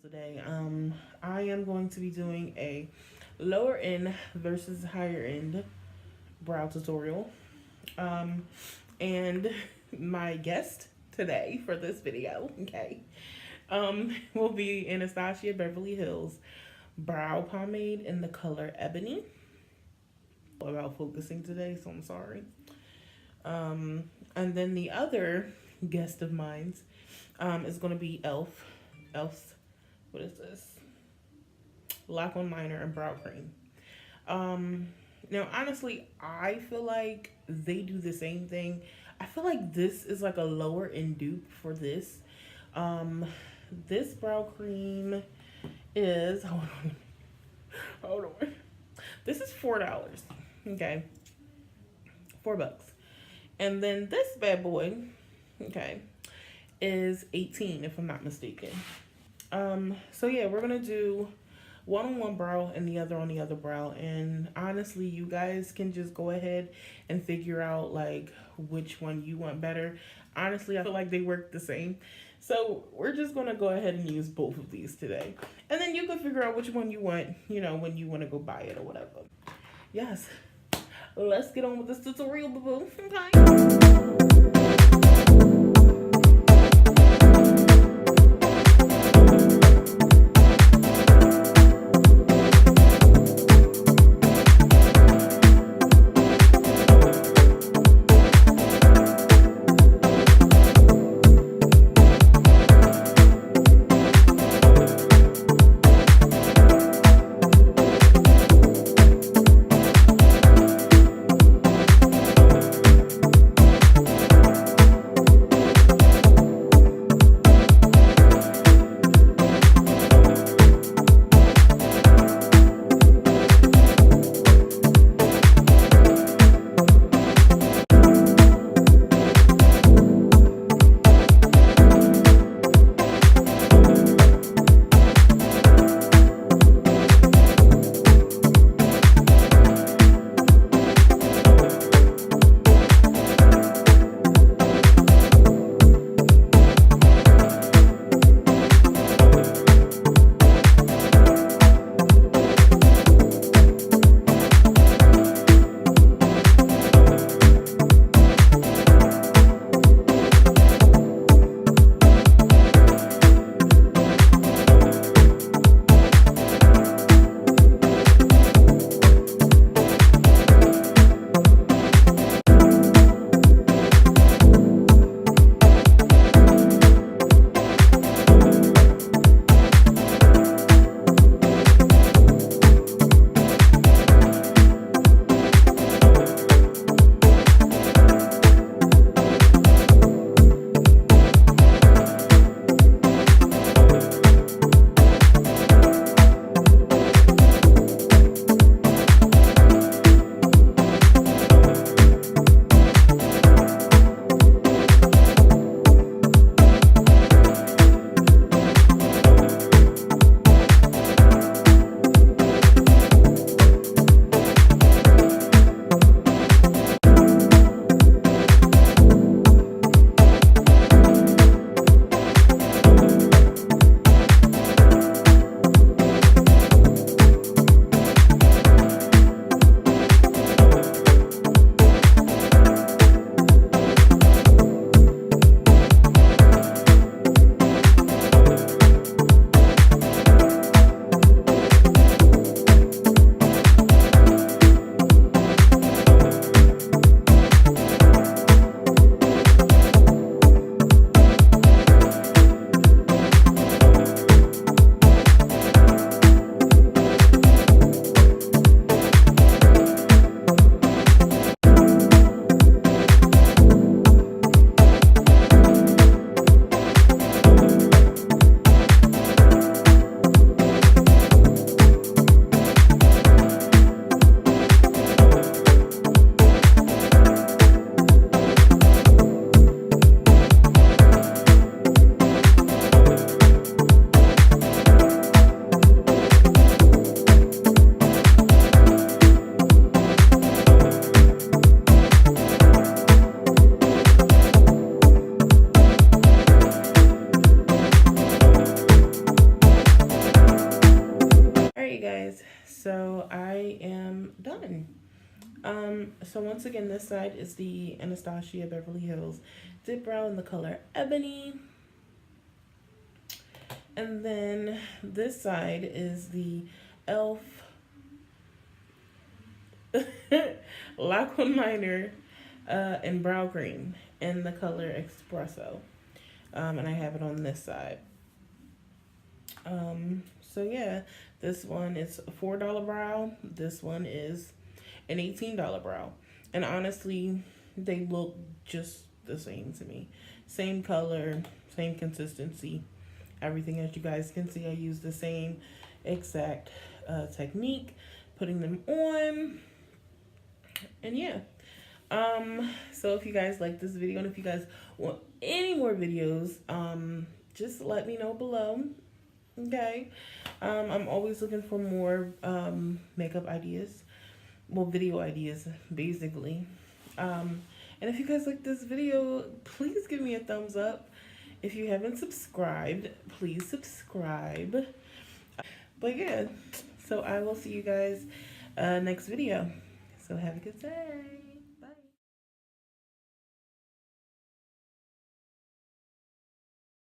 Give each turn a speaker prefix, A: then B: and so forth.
A: Today, I am going to be doing a lower end versus higher end brow tutorial. And my guest today for this video, will be Anastasia Beverly Hills brow pomade in the color Ebony. About focusing today, so I'm sorry. And then the other guest of mine is going to be Elf's, what is this? Lock on liner and brow cream. Now, honestly, I feel like they do the same thing. I feel like this is like a lower end dupe for this. This brow cream is, hold on. This is $4, okay? $4. And then this bad boy, okay, is $18 if I'm not mistaken. So yeah, we're gonna do one on one brow and the other on the other brow, and honestly you guys can just go ahead and figure out like which one you want better. Honestly, I feel like they work the same, so we're just gonna go ahead and use both of these today, and then you can figure out which one you want, you know, when you want to go buy it or whatever. Yes, let's get on with this tutorial, boo-boo. Okay. So I am done. So once again, this side is the Anastasia Beverly Hills Dip Brow in the color Ebony. And then this side is the e.l.f. Laquan Liner and Brow Cream in the color Espresso. And I have it on this side. So yeah, this one is a $4 brow. This one is an $18 brow. And honestly, they look just the same to me. Same color, same consistency, everything. As you guys can see, I use the same exact technique, putting them on. And yeah. So if you guys like this video and if you guys want any more videos, just let me know below. Okay. I'm always looking for more makeup ideas. Well, video ideas, basically. And if you guys like this video, please give me a thumbs up. If you haven't subscribed, please subscribe. But yeah, so I will see you guys next video. So have a good day.